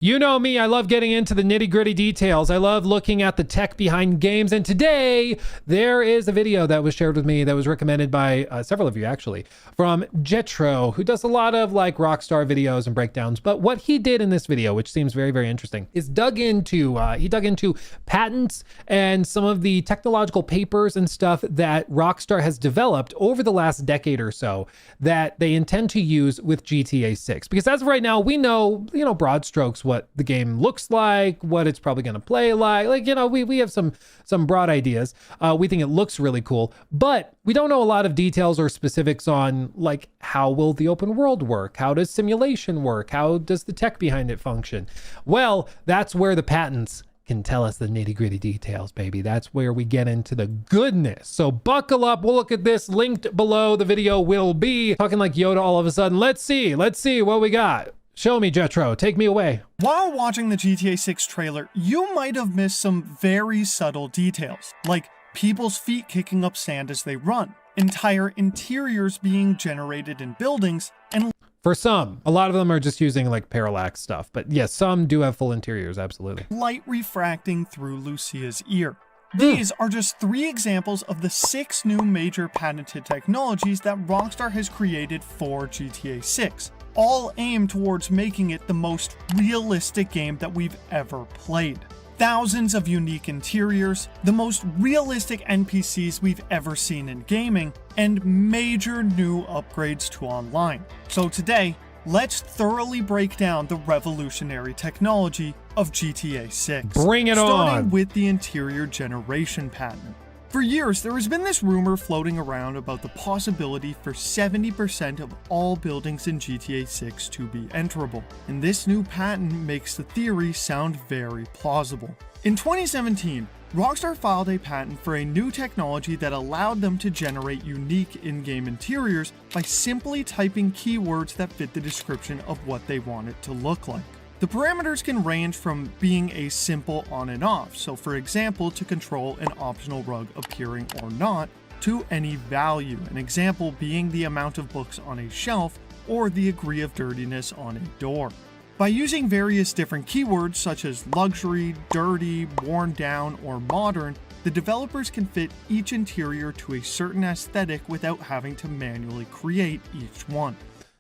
You know me, I love getting into the nitty-gritty details. I love looking at the tech behind games. And today, there is a video that was shared with me that was recommended by several of you, actually, from Jetro, who does a lot of like Rockstar videos and breakdowns. But what he did in this video, which seems very, very interesting, is he dug into patents and some of the technological papers and stuff that Rockstar has developed over the last decade or so that they intend to use with GTA 6. Because as of right now, we know, broad strokes, what the game looks like, what it's probably going to play like, we have some broad ideas. We think it looks really cool, but we don't know a lot of details or specifics on like, how will the open world work? How does simulation work? How does the tech behind it function? Well, that's where the patents can tell us the nitty-gritty details, baby. That's where we get into the goodness. So buckle up. We'll look at this linked below. The video will be talking like Yoda all of a sudden. Let's see what we got. Show me, Jetro. Take me away. While watching the GTA 6 trailer, you might have missed some very subtle details, like people's feet kicking up sand as they run, entire interiors being generated in buildings, and for some, a lot of them are just using like parallax stuff, but yes, some do have full interiors, absolutely. Light refracting through Lucia's ear. These are just 3 examples of the 6 new major patented technologies that Rockstar has created for GTA 6, all aimed towards making it the most realistic game that we've ever played. Thousands of unique interiors, the most realistic NPCs we've ever seen in gaming, and major new upgrades to online. So today, let's thoroughly break down the revolutionary technology of GTA 6. Bring it on! Starting with the interior generation patent. For years, there has been this rumor floating around about the possibility for 70% of all buildings in GTA 6 to be enterable, and this new patent makes the theory sound very plausible. In 2017, Rockstar filed a patent for a new technology that allowed them to generate unique in-game interiors by simply typing keywords that fit the description of what they want it to look like. The parameters can range from being a simple on and off, so for example, to control an optional rug appearing or not, to any value, an example being the amount of books on a shelf or the degree of dirtiness on a door. By using various different keywords such as luxury, dirty, worn down, or modern, the developers can fit each interior to a certain aesthetic without having to manually create each one.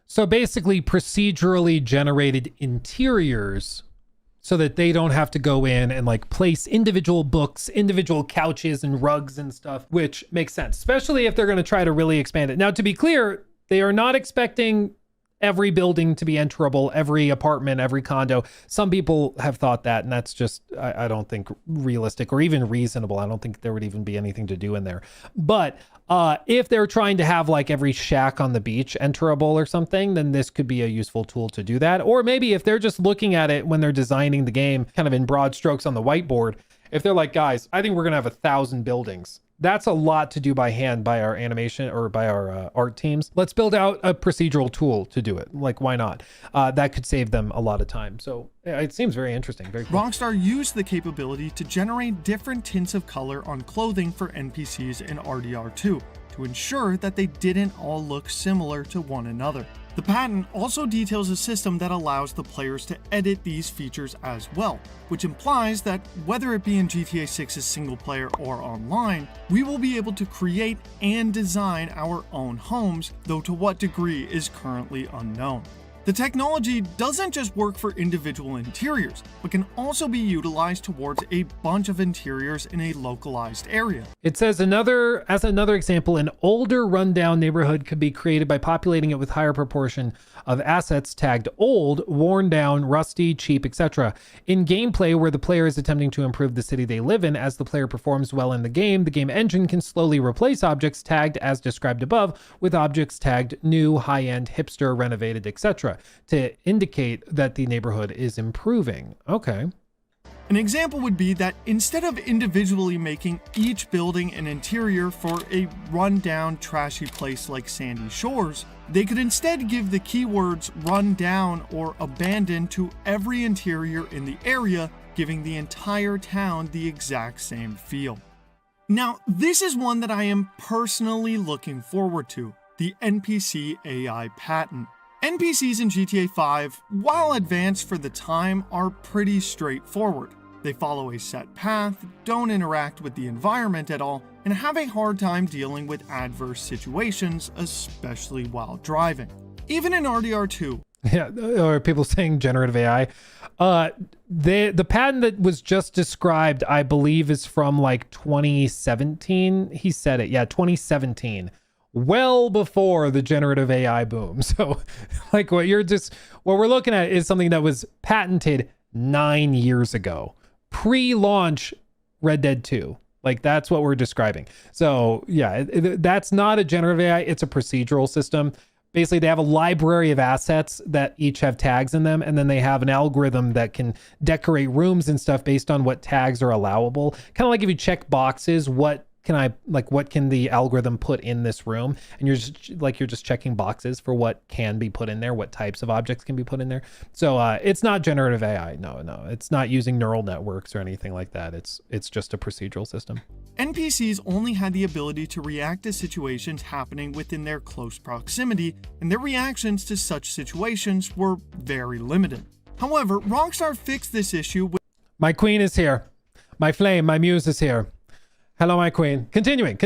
So basically procedurally generated interiors so that they don't have to go in and like place individual books, individual couches and rugs and stuff, which makes sense, especially if they're going to try to really expand it. Now, to be clear, they are not expecting every building to be enterable, every apartment, every condo. Some people have thought that, and that's just, I don't think realistic or even reasonable. I don't think there would even be anything to do in there. But if they're trying to have like every shack on the beach enterable or something, then this could be a useful tool to do that. Or maybe if they're just looking at it when they're designing the game kind of in broad strokes on the whiteboard, if they're like, guys, I think we're going to have 1,000 buildings. That's a lot to do by hand by our animation or by our art teams. Let's build out a procedural tool to do it. Like, why not? That could save them a lot of time. So it seems very interesting. Very cool. Rockstar used the capability to generate different tints of color on clothing for NPCs in RDR2 to ensure that they didn't all look similar to one another. The patent also details a system that allows the players to edit these features as well, which implies that whether it be in GTA 6's single player or online, we will be able to create and design our own homes, though to what degree is currently unknown. The technology doesn't just work for individual interiors, but can also be utilized towards a bunch of interiors in a localized area. It says as another example, an older rundown neighborhood could be created by populating it with higher proportion of assets tagged old, worn down, rusty, cheap, etc. In gameplay where the player is attempting to improve the city they live in, as the player performs well in the game engine can slowly replace objects tagged as described above with objects tagged new, high-end, hipster, renovated, etc. to indicate that the neighborhood is improving. Okay. An example would be that instead of individually making each building an interior for a run-down, trashy place like Sandy Shores, they could instead give the keywords run down or abandoned to every interior in the area, giving the entire town the exact same feel. Now, this is one that I am personally looking forward to, the NPC AI patent. NPCs in GTA 5, while advanced for the time, are pretty straightforward. They follow a set path, don't interact with the environment at all, and have a hard time dealing with adverse situations, especially while driving. Even in RDR2, Yeah, or people saying generative AI. The patent that was just described, I believe, is from like 2017. He said it. Yeah, 2017. Well before the generative AI boom. So like what we're looking at is something that was patented 9 years ago, pre-launch Red Dead 2. Like that's what we're describing. So yeah, that's not a generative AI. It's a procedural system. Basically, they have a library of assets that each have tags in them, and then they have an algorithm that can decorate rooms and stuff based on what tags are allowable. Kind of like if you check boxes, what can the algorithm put in this room? And you're just checking boxes for what can be put in there, what types of objects can be put in there. So it's not generative AI. No, it's not using neural networks or anything like that. It's just a procedural system. NPCs only had the ability to react to situations happening within their close proximity, and their reactions to such situations were very limited. However, Rockstar fixed this issue with My queen is here. My flame, my muse is here. Hello, my queen. Continuing.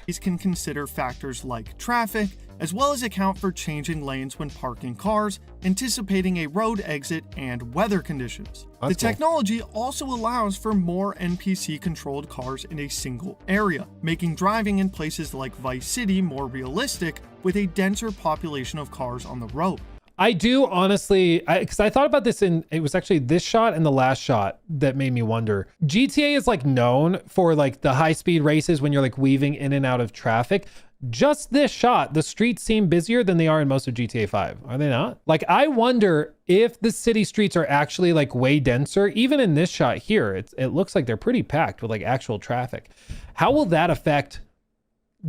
these can consider factors like traffic, as well as account for changing lanes when parking cars, anticipating a road exit, and weather conditions. That's The cool. technology also allows for more NPC-controlled cars in a single area, making driving in places like Vice City more realistic with a denser population of cars on the road. I do honestly, because I thought about this it was actually this shot and the last shot that made me wonder. GTA is like known for like the high speed races when you're like weaving in and out of traffic. Just this shot, the streets seem busier than they are in most of GTA 5. Are they not? Like, I wonder if the city streets are actually like way denser. Even in this shot here, it looks like they're pretty packed with like actual traffic. How will that affect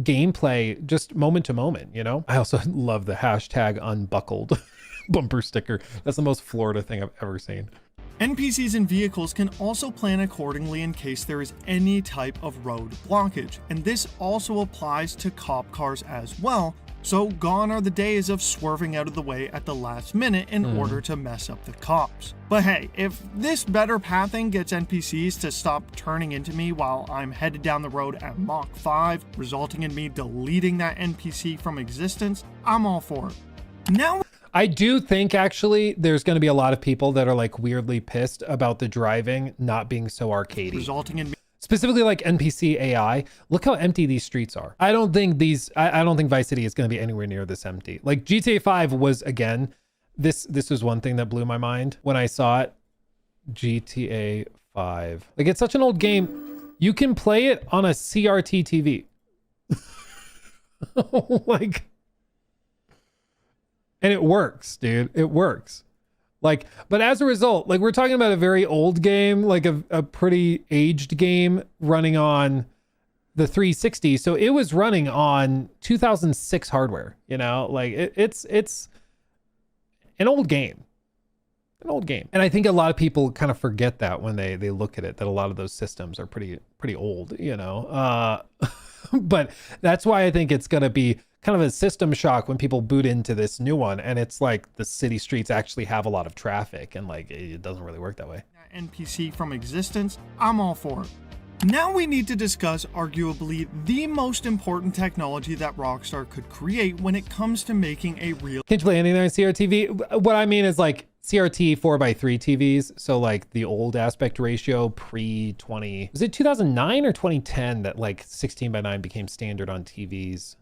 gameplay just moment to moment, you know? I also love the hashtag unbuckled bumper sticker. That's the most Florida thing I've ever seen. NPCs and vehicles can also plan accordingly in case there is any type of road blockage, and this also applies to cop cars as well, so gone are the days of swerving out of the way at the last minute in order to mess up the cops. But hey, if this better pathing gets NPCs to stop turning into me while I'm headed down the road at Mach 5, resulting in me deleting that NPC from existence, I'm all for it. Now I do think actually there's going to be a lot of people that are like weirdly pissed about the driving not being so arcadey. resulting in me Specifically like NPC AI. Look how empty these streets are. I don't think Vice City is going to be anywhere near this empty. Like GTA 5 was, again, this was one thing that blew my mind when I saw it. GTA 5. Like, it's such an old game. You can play it on a CRT TV. Like, and it works, dude. It works. Like, but as a result, like, we're talking about a very old game, like a pretty aged game running on the 360. So it was running on 2006 hardware, you know, like it's an old game. An old game. And I think a lot of people kind of forget that when they look at it, that a lot of those systems are pretty old, you know. But that's why I think it's going to be kind of a system shock when people boot into this new one, and it's like the city streets actually have a lot of traffic, and like it doesn't really work that way. NPC from existence, I'm all for it. Now we need to discuss arguably the most important technology that Rockstar could create when it comes to making a real Can't you play anything on CRTV? What I mean is like CRT 4x3 TVs. So like the old aspect ratio pre-20, was it 2009 or 2010 that like 16:9 became standard on TVs?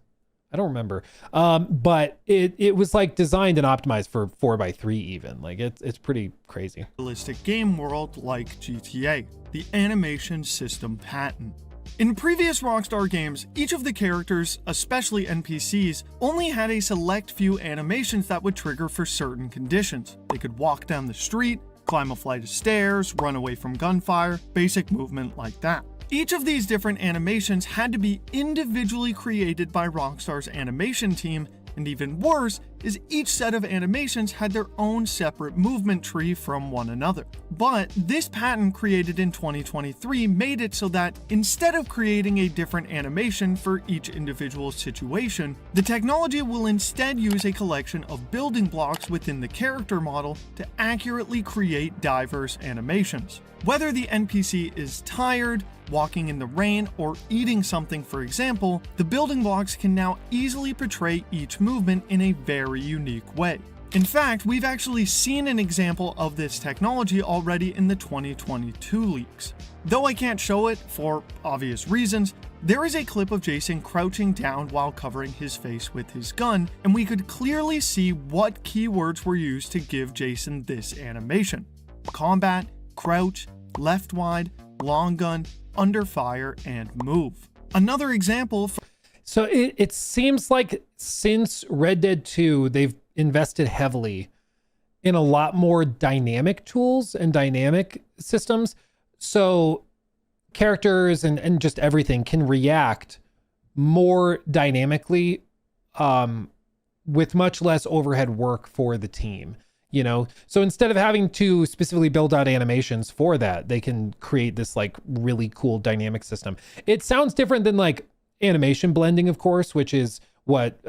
I don't remember. But it was like designed and optimized for 4x3 even. Like it's pretty crazy. realistic game world like GTA, the animation system patent. In previous Rockstar games, each of the characters, especially NPCs, only had a select few animations that would trigger for certain conditions. They could walk down the street, climb a flight of stairs, run away from gunfire, basic movement like that. Each of these different animations had to be individually created by Rockstar's animation team, and even worse, is each set of animations had their own separate movement tree from one another. But this patent created in 2023 made it so that instead of creating a different animation for each individual situation, the technology will instead use a collection of building blocks within the character model to accurately create diverse animations. Whether the NPC is tired, walking in the rain, or eating something, for example, the building blocks can now easily portray each movement in a very unique way. In fact, we've actually seen an example of this technology already in the 2022 leaks. Though I can't show it for obvious reasons, there is a clip of Jason crouching down while covering his face with his gun, and we could clearly see what keywords were used to give Jason this animation: combat, crouch, left wide, long gun, under fire, and move. Another example. So it seems like since Red Dead 2, they've invested heavily in a lot more dynamic tools and dynamic systems. So characters and just everything can react more dynamically with much less overhead work for the team. You know, so instead of having to specifically build out animations for that, they can create this like really cool dynamic system. It sounds different than like animation blending, of course, which is what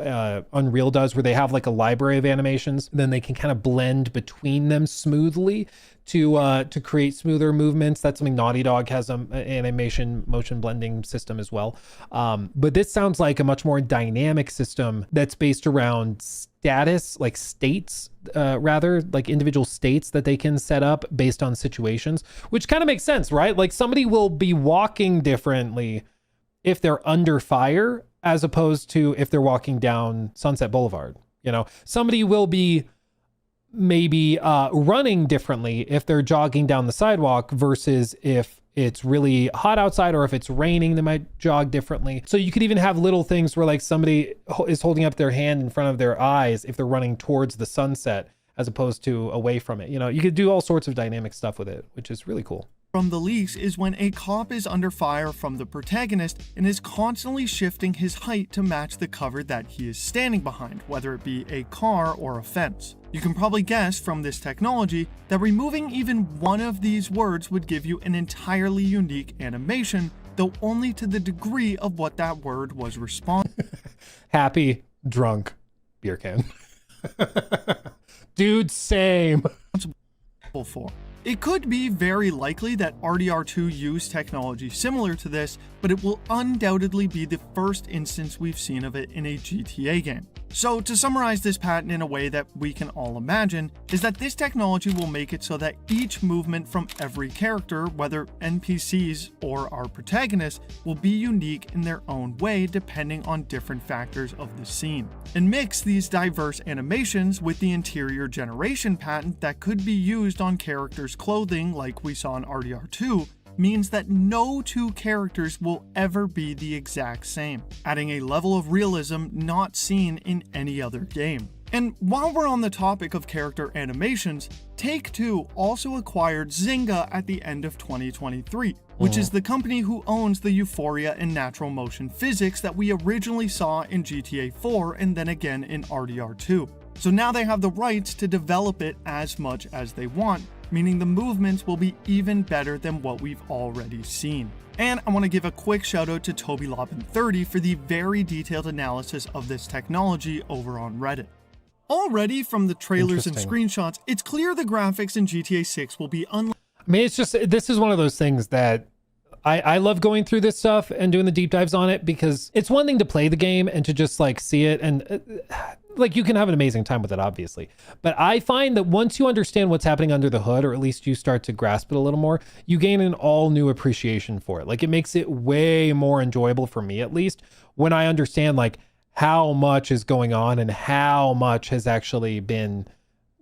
Unreal does, where they have like a library of animations, then they can kind of blend between them smoothly to create smoother movements. That's something Naughty Dog has an animation motion blending system as well. But this sounds like a much more dynamic system that's based around status, like states, rather like individual states that they can set up based on situations, which kind of makes sense, right? Like somebody will be walking differently if they're under fire as opposed to if they're walking down Sunset Boulevard. You know, somebody will be maybe running differently if they're jogging down the sidewalk versus if it's really hot outside, or if it's raining, they might jog differently. So you could even have little things where like somebody is holding up their hand in front of their eyes if they're running towards the sunset as opposed to away from it. You know, you could do all sorts of dynamic stuff with it, which is really cool. From the leaks is when a cop is under fire from the protagonist and is constantly shifting his height to match the cover that he is standing behind, whether it be a car or a fence. You can probably guess from this technology that removing even one of these words would give you an entirely unique animation, though only to the degree of what that word was responsible. Happy, drunk, beer can. Dude, same. For. It could be very likely that RDR2 used technology similar to this, but it will undoubtedly be the first instance we've seen of it in a GTA game. So to summarize this patent in a way that we can all imagine, is that this technology will make it so that each movement from every character, whether NPCs or our protagonist, will be unique in their own way depending on different factors of the scene. And mix these diverse animations with the interior generation patent that could be used on characters' clothing like we saw in RDR2, means that no two characters will ever be the exact same, adding a level of realism not seen in any other game. And while we're on the topic of character animations, Take-Two also acquired Zynga at the end of 2023, which is the company who owns the Euphoria and natural motion physics that we originally saw in GTA 4 and then again in RDR2. So now they have the rights to develop it as much as they want, meaning the movements will be even better than what we've already seen. And I want to give a quick shout out to TobyLobbin30 for the very detailed analysis of this technology over on Reddit. Already from the trailers and screenshots, it's clear the graphics in GTA 6 will be unlike. I mean, it's just, this is one of those things that I love going through this stuff and doing the deep dives on it, because it's one thing to play the game and to just like see it, and like you can have an amazing time with it, obviously. But I find that once you understand what's happening under the hood, or at least you start to grasp it a little more, you gain an all new appreciation for it. Like it makes it way more enjoyable for me, at least, when I understand like how much is going on and how much has actually been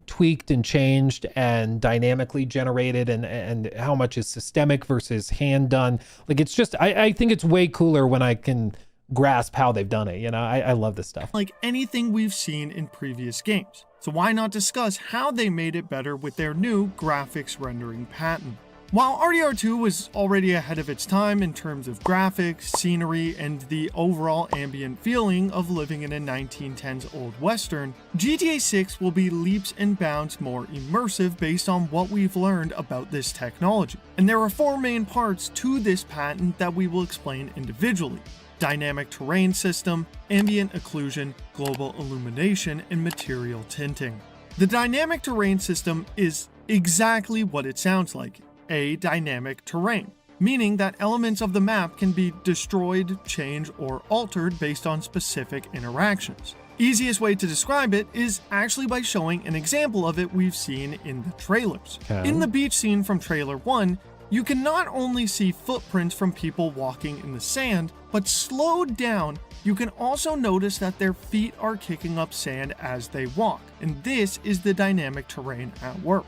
tweaked and changed and dynamically generated, and how much is systemic versus hand done. Like it's just, I think it's way cooler when I can grasp how they've done it. You know, I love this stuff. Like anything we've seen in previous games. So why not discuss how they made it better with their new graphics rendering patent? While RDR2 was already ahead of its time in terms of graphics, scenery, and the overall ambient feeling of living in a 1910s old western, GTA 6 will be leaps and bounds more immersive based on what we've learned about this technology. And there are 4 main parts to this patent that we will explain individually: dynamic terrain system, ambient occlusion, global illumination, and material tinting. The dynamic terrain system is exactly what it sounds like: a dynamic terrain, meaning that elements of the map can be destroyed, changed, or altered based on specific interactions. Easiest way to describe it is actually by showing an example of it we've seen in the trailers. Okay. In the beach scene from trailer 1, you can not only see footprints from people walking in the sand, but slowed down, you can also notice that their feet are kicking up sand as they walk, and this is the dynamic terrain at work.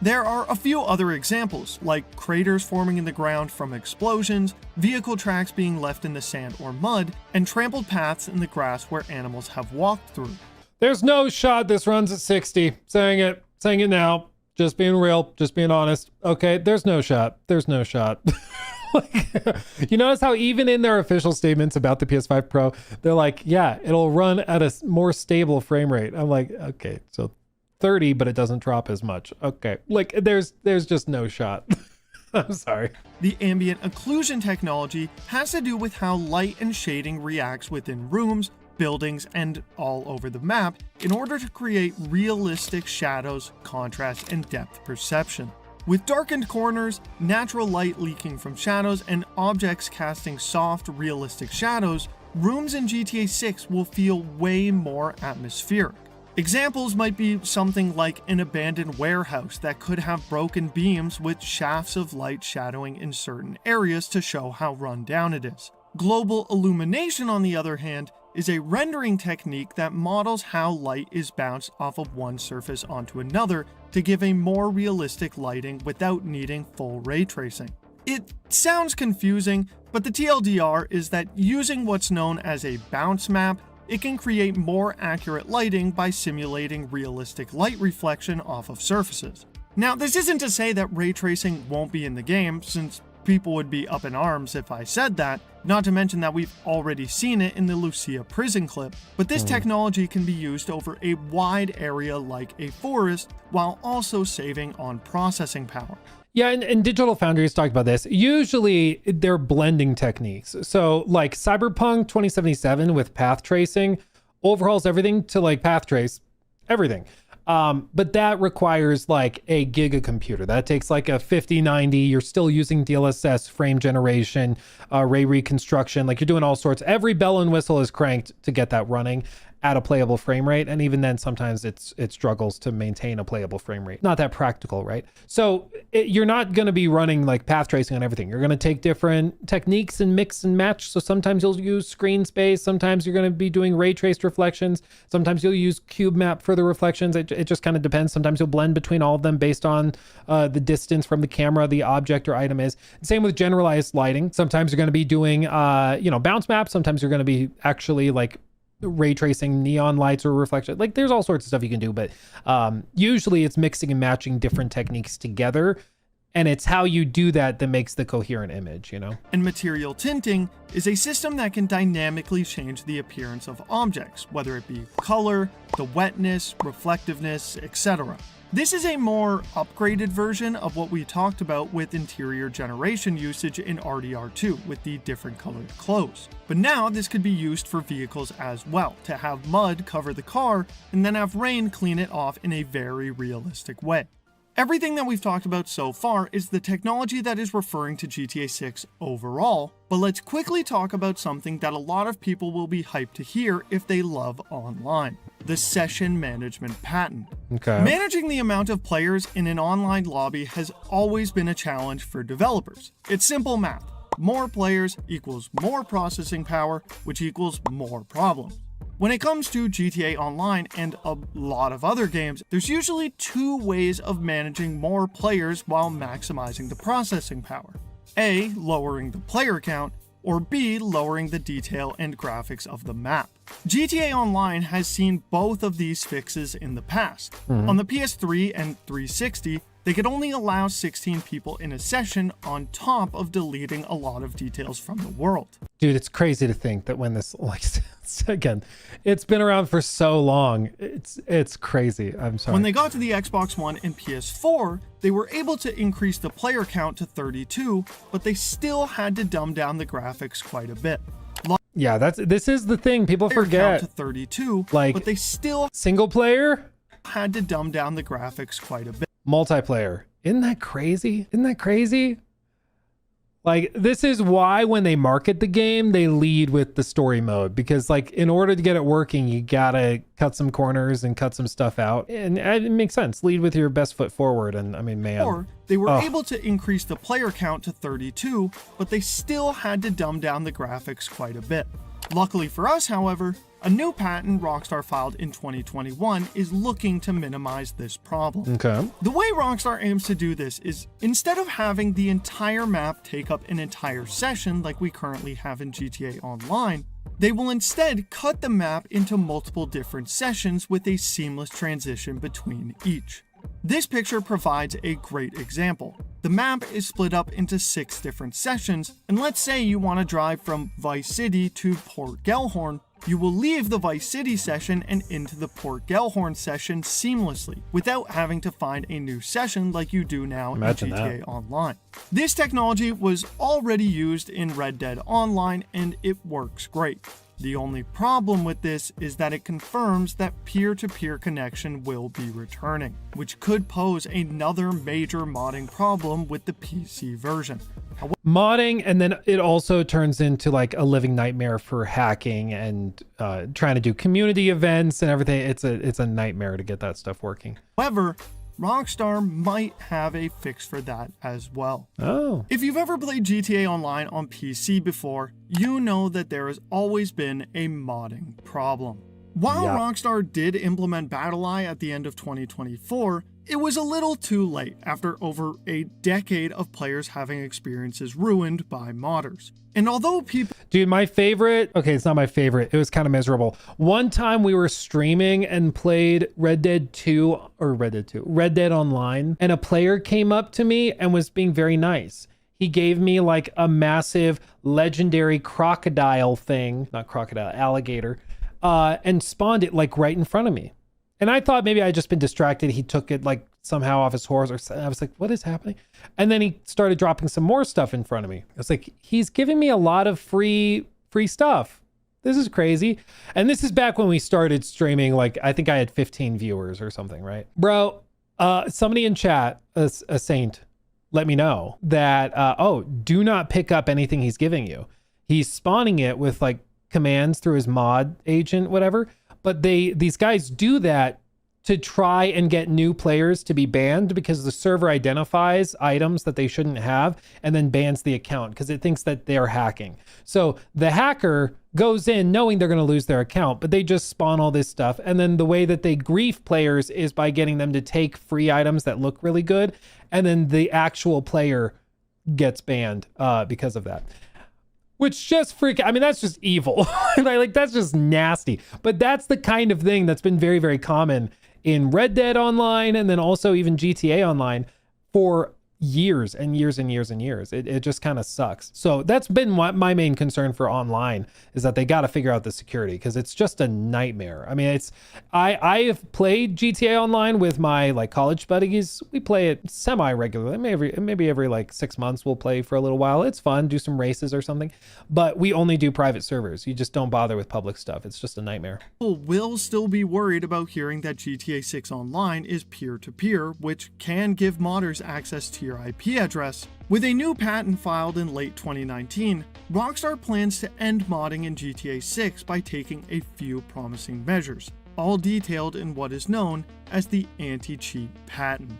There are a few other examples, like craters forming in the ground from explosions, vehicle tracks being left in the sand or mud, and trampled paths in the grass where animals have walked through. There's no shot this runs at 60. Saying it now. Just being real, just being honest. Okay, there's no shot. There's no shot. Like, you notice how even in their official statements about the PS5 Pro, they're like, yeah, it'll run at a more stable frame rate. I'm like, okay, so 30, but it doesn't drop as much. Okay, like there's just no shot. I'm sorry. The ambient occlusion technology has to do with how light and shading reacts within rooms, buildings, and all over the map in order to create realistic shadows, contrast, and depth perception. With darkened corners, natural light leaking from shadows, and objects casting soft, realistic shadows, rooms in GTA 6 will feel way more atmospheric. Examples might be something like an abandoned warehouse that could have broken beams with shafts of light shadowing in certain areas to show how run down it is. Global illumination, on the other hand, is a rendering technique that models how light is bounced off of one surface onto another to give a more realistic lighting without needing full ray tracing. It sounds confusing, but the TLDR is that using what's known as a bounce map, it can create more accurate lighting by simulating realistic light reflection off of surfaces. Now, this isn't to say that ray tracing won't be in the game, since people would be up in arms if I said that, not to mention that we've already seen it in the Lucia prison clip, but this technology can be used over a wide area like a forest, while also saving on processing power. Yeah, and Digital Foundry has talked about this. Usually they're blending techniques. So like Cyberpunk 2077 with path tracing overhauls everything to like path trace everything. But that requires like a giga computer. That takes like a 5090. You're still using DLSS, frame generation, ray reconstruction. Like you're doing all sorts. Every bell and whistle is cranked to get that running at a playable frame rate. And even then, sometimes it struggles to maintain a playable frame rate. Not that practical, right? So you're not going to be running like path tracing on everything. You're going to take different techniques and mix and match. So sometimes you'll use screen space. Sometimes you're going to be doing ray traced reflections. Sometimes you'll use cube map for the reflections. It just kind of depends. Sometimes you'll blend between all of them based on the distance from the camera the object or item is. Same with generalized lighting. Sometimes you're going to be doing, bounce maps. Sometimes you're going to be actually like ray tracing neon lights or reflection. Like there's all sorts of stuff you can do, but usually it's mixing and matching different techniques together. And it's how you do that that makes the coherent image, you know? And material tinting is a system that can dynamically change the appearance of objects, whether it be color, the wetness, reflectiveness, etc. This is a more upgraded version of what we talked about with interior generation usage in RDR2 with the different colored clothes. But now this could be used for vehicles as well, to have mud cover the car and then have rain clean it off in a very realistic way. Everything that we've talked about so far is the technology that is referring to GTA 6 overall, but let's quickly talk about something that a lot of people will be hyped to hear if they love online: the session management patent. Okay. Managing the amount of players in an online lobby has always been a challenge for developers. It's simple math. More players equals more processing power, which equals more problems. When it comes to GTA Online and a lot of other games, there's usually two ways of managing more players while maximizing the processing power. A, lowering the player count, or B, lowering the detail and graphics of the map. GTA Online has seen both of these fixes in the past. On the PS3 and 360, they could only allow 16 people in a session on top of deleting a lot of details from the world. Dude, it's crazy to think that when this, like, again, it's been around for so long. It's crazy. I'm sorry. When they got to the Xbox One and PS4, they were able to increase the player count to 32, but they still had to dumb down the graphics quite a bit. Yeah, this is the thing people forget. To 32, like, but they still single player had to dumb down the graphics quite a bit. Multiplayer. Isn't that crazy? Isn't that crazy? Like, this is why when they market the game, they lead with the story mode, because like in order to get it working, you gotta cut some corners and cut some stuff out, and it makes sense. Lead with your best foot forward. And I mean, man, or they were able to increase the player count to 32, but they still had to dumb down the graphics quite a bit. Luckily for us, however, a new patent Rockstar filed in 2021 is looking to minimize this problem. Okay. The way Rockstar aims to do this is, instead of having the entire map take up an entire session like we currently have in GTA Online, they will instead cut the map into multiple different sessions with a seamless transition between each. This picture provides a great example. The map is split up into 6 different sessions, and let's say you want to drive from Vice City to Port Gellhorn. You will leave the Vice City session and into the Port Gellhorn session seamlessly, without having to find a new session like you do now in GTA Online. This technology was already used in Red Dead Online, and it works great. The only problem with this is that it confirms that peer-to-peer connection will be returning, which could pose another major modding problem with the PC version. Modding, and then it also turns into like a living nightmare for hacking and trying to do community events and everything. It's a nightmare to get that stuff working. However, Rockstar might have a fix for that as well. Oh. If you've ever played GTA Online on PC before, you know that there has always been a modding problem. While Rockstar did implement BattlEye at the end of 2024, it was a little too late after over a decade of players having experiences ruined by modders. And although people... Dude, my favorite... Okay, it's not my favorite. It was kind of miserable. One time we were streaming and played Red Dead Online, and a player came up to me and was being very nice. He gave me like a massive legendary crocodile thing, not crocodile, alligator, and spawned it like right in front of me. And I thought maybe I'd just been distracted. He took it like somehow off his horse, or I was like, what is happening? And then he started dropping some more stuff in front of me. I was like, he's giving me a lot of free stuff. This is crazy. And this is back when we started streaming. Like, I think I had 15 viewers or something, right? Bro, somebody in chat, a saint, let me know that, do not pick up anything he's giving you. He's spawning it with like commands through his mod agent, whatever. But these guys do that to try and get new players to be banned, because the server identifies items that they shouldn't have and then bans the account because it thinks that they're hacking. So the hacker goes in knowing they're going to lose their account, but they just spawn all this stuff. And then the way that they grief players is by getting them to take free items that look really good. And then the actual player gets banned because of that. Which just I mean, that's just evil. Like, that's just nasty. But that's the kind of thing that's been very, very common in Red Dead Online, and then also even GTA Online for years and years and years and years. It just kind of sucks. So that's been my main concern for online, is that they got to figure out the security, because it's just a nightmare. I mean, I have played GTA Online with my like college buddies. We play it semi regularly. Maybe every like 6 months we'll play for a little while. It's fun, do some races or something, but we only do private servers. You just don't bother with public stuff. It's just a nightmare. People will still be worried about hearing that GTA 6 Online is peer-to-peer, which can give modders access to your IP address. With a new patent filed in late 2019, Rockstar plans to end modding in GTA 6 by taking a few promising measures, all detailed in what is known as the anti-cheat patent.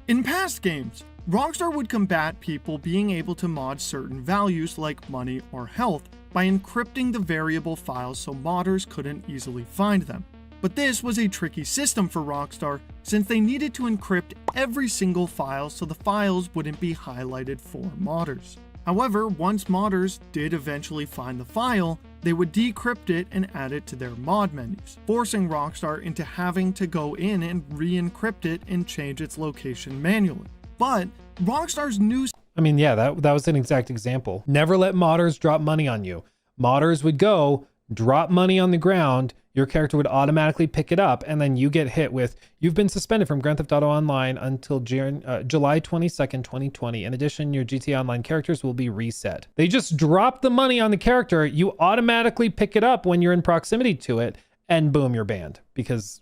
In past games, Rockstar would combat people being able to mod certain values like money or health by encrypting the variable files so modders couldn't easily find them. But this was a tricky system for Rockstar, since they needed to encrypt every single file so the files wouldn't be highlighted for modders. However, once modders did eventually find the file, they would decrypt it and add it to their mod menus, forcing Rockstar into having to go in and re-encrypt it and change its location manually. But Rockstar's new I mean, yeah, that was an exact example. Never let modders drop money on you. Modders would go drop money on the ground, your character would automatically pick it up, and then you get hit with, you've been suspended from Grand Theft Auto Online until July 22nd, 2020. In addition, your GTA Online characters will be reset. They just drop the money on the character, you automatically pick it up when you're in proximity to it, and boom, you're banned because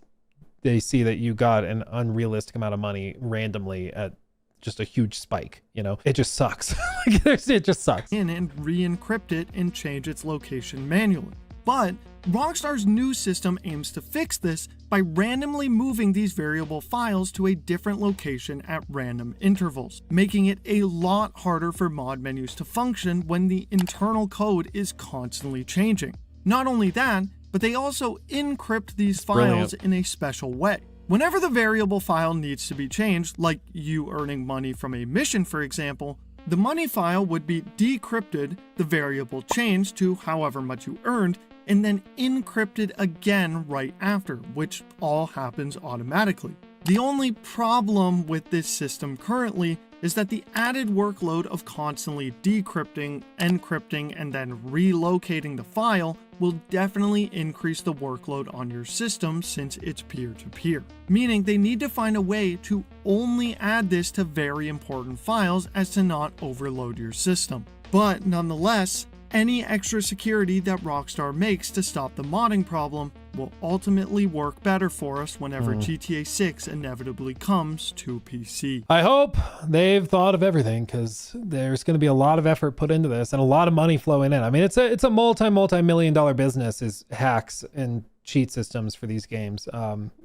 they see that you got an unrealistic amount of money randomly at just a huge spike. You know, it just sucks. It just sucks. in and re-encrypt it and change its location manually. But Rockstar's new system aims to fix this by randomly moving these variable files to a different location at random intervals, making it a lot harder for mod menus to function when the internal code is constantly changing. Not only that, but they also encrypt these files in a special way. Whenever the variable file needs to be changed, like you earning money from a mission for example, the money file would be decrypted, the variable changed to however much you earned, and then encrypted again right after, which all happens automatically. The only problem with this system currently is that the added workload of constantly decrypting, encrypting, and then relocating the file will definitely increase the workload on your system since it's peer-to-peer. Meaning they need to find a way to only add this to very important files as to not overload your system. But nonetheless, any extra security that Rockstar makes to stop the modding problem will ultimately work better for us whenever GTA 6 inevitably comes to PC. I hope they've thought of everything, because there's going to be a lot of effort put into this and a lot of money flowing in. I mean, it's a multi-million dollar business, is hacks and cheat systems for these games.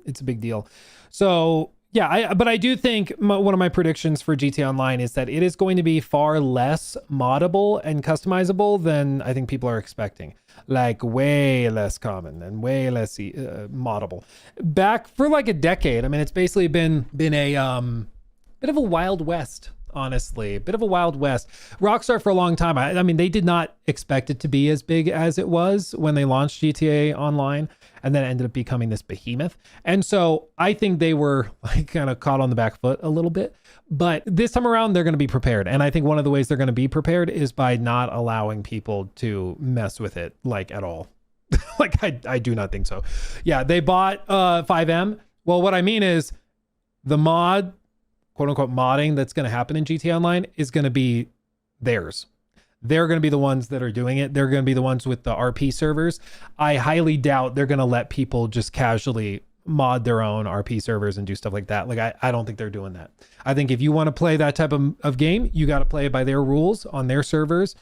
It's a big deal. So yeah, but I do think one of my predictions for GTA Online is that it is going to be far less moddable and customizable than I think people are expecting. Like way less common and way less moddable. Back for like a decade, I mean, it's basically been a bit of a Wild West, honestly. A bit of a Wild West. Rockstar for a long time, I mean, they did not expect it to be as big as it was when they launched GTA Online, and then it ended up becoming this behemoth. And so I think they were like kind of caught on the back foot a little bit. But this time around, they're going to be prepared. And I think one of the ways they're going to be prepared is by not allowing people to mess with it like at all. Like, I do not think so. Yeah, they bought 5M. Well, what I mean is the mod, quote unquote modding that's going to happen in GTA Online is going to be theirs. They're going to be the ones that are doing it. They're going to be the ones with the RP servers. I highly doubt they're going to let people just casually mod their own RP servers and do stuff like that. Like, I don't think they're doing that. I think if you want to play that type of game, you got to play it by their rules on their servers.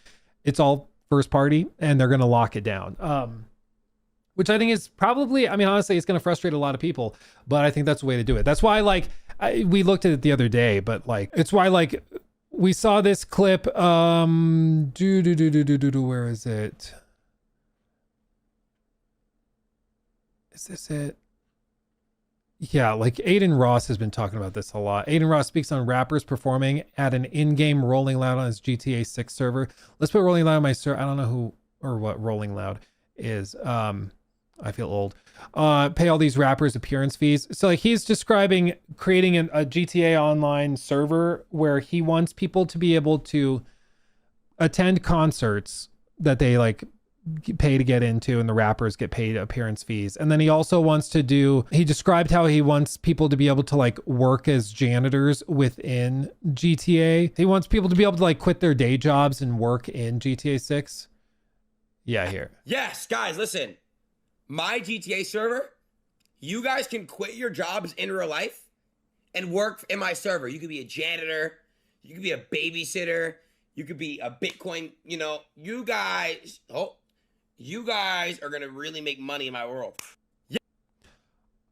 It's all first party, and they're going to lock it down. Which I think is probably, I mean, honestly, it's going to frustrate a lot of people, but I think that's the way to do it. That's why, like, we looked at it the other day, but like, it's why, like, we saw this clip, where is it? Is this it? Yeah, like Aiden Ross has been talking about this a lot. Aiden Ross speaks on rappers performing at an in-game Rolling Loud on his GTA 6 server. Let's put Rolling Loud on my server. I don't know who or what Rolling Loud is. I feel old. Pay all these rappers appearance fees. So like he's describing creating a GTA Online server where he wants people to be able to attend concerts that they like pay to get into, and the rappers get paid appearance fees. And then he also wants to he described how he wants people to be able to like work as janitors within GTA. He wants people to be able to like quit their day jobs and work in GTA 6. Yeah, here. Yes, guys, listen. My GTA server, you guys can quit your jobs in real life and work in my server. You could be a janitor, you could be a babysitter, you could be a Bitcoin, you guys are gonna really make money in my world. Yeah.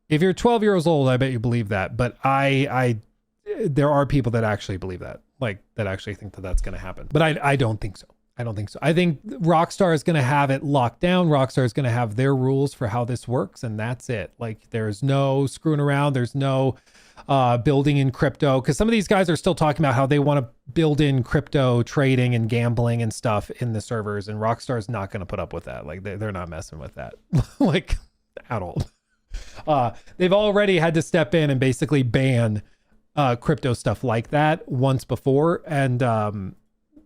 If you're 12 years old, I bet you believe that, but there are people that actually believe that, like that actually think that that's gonna happen. But I don't think so. I don't think so. I think Rockstar is going to have it locked down. Rockstar is going to have their rules for how this works, and that's it. Like, there's no screwing around. There's no building in crypto, because some of these guys are still talking about how they want to build in crypto trading and gambling and stuff in the servers, and Rockstar is not going to put up with that. Like, they're not messing with that, like, at all. They've already had to step in and basically ban crypto stuff like that once before. And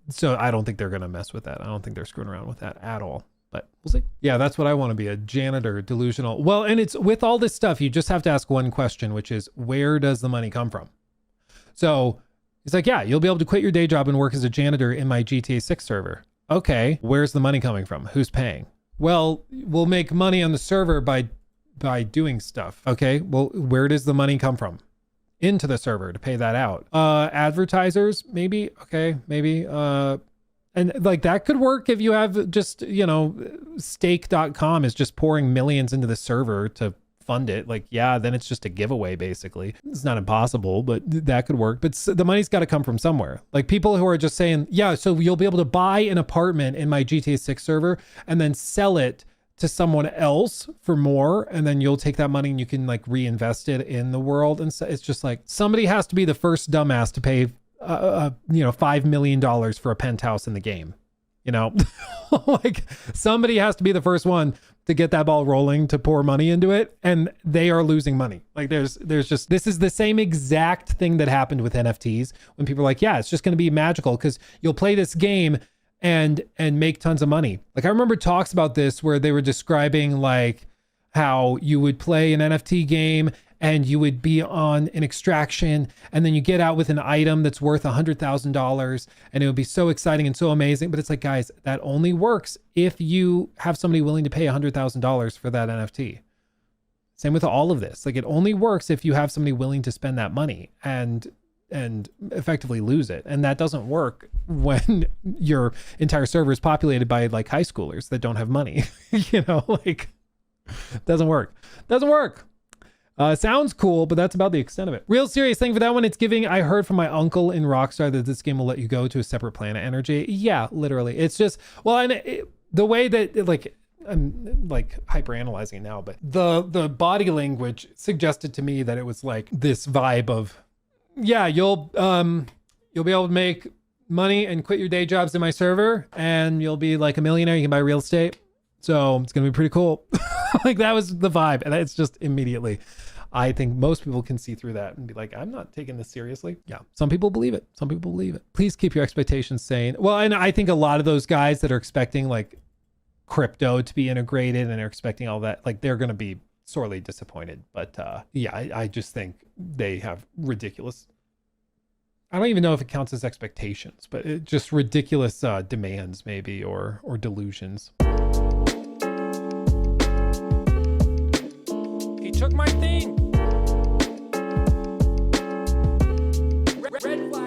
so I don't think they're going to mess with that. I don't think they're screwing around with that at all. But we'll see. Yeah, that's what I want to be, a janitor, delusional. Well, and it's with all this stuff, you just have to ask one question, which is, where does the money come from? So he's like, yeah, you'll be able to quit your day job and work as a janitor in my GTA 6 server. Okay, where's the money coming from? Who's paying? Well, we'll make money on the server by doing stuff. Okay, well, where does the money come from? Into the server to pay that out. Advertisers, maybe. Okay, maybe. And like that could work if you have just, you know, stake.com is just pouring millions into the server to fund it. Like, yeah, then it's just a giveaway, basically. It's not impossible, but that could work. But the money's got to come from somewhere. Like people who are just saying, yeah, so you'll be able to buy an apartment in my GTA 6 server and then sell it to someone else for more, and then you'll take that money and you can like reinvest it in the world. And so it's just like somebody has to be the first dumbass to pay $5 million for a penthouse in the game, you know. Like somebody has to be the first one to get that ball rolling, to pour money into it, and they are losing money. Like there's just, this is the same exact thing that happened with NFTs when people are like, yeah, it's just going to be magical because you'll play this game and make tons of money. Like I remember talks about this where they were describing like how you would play an NFT game and you would be on an extraction and then you get out with an item that's worth $100,000 and it would be so exciting and so amazing. But it's like, guys, that only works if you have somebody willing to pay $100,000 for that NFT. Same with all of this. Like it only works if you have somebody willing to spend that money and effectively lose it. And that doesn't work when your entire server is populated by like high schoolers that don't have money. You know, like doesn't work. Sounds cool, but that's about the extent of it. Real serious thing for that one. It's giving, I heard from my uncle in Rockstar that this game will let you go to a separate planet energy. Yeah, literally. It's just, well, and the way that I'm like hyper analyzing it now, but the body language suggested to me that it was like this vibe of, yeah, you'll be able to make money and quit your day jobs in my server and you'll be like a millionaire. You can buy real estate. So it's going to be pretty cool. Like that was the vibe. And it's just immediately, I think most people can see through that and be like, I'm not taking this seriously. Yeah. Some people believe it. Please keep your expectations sane. Well, and I think a lot of those guys that are expecting like crypto to be integrated and are expecting all that, like they're going to be sorely disappointed. But yeah, I just think they have ridiculous, I don't even know if it counts as expectations, but it just ridiculous demands maybe, or delusions. He took my thing. Red flag.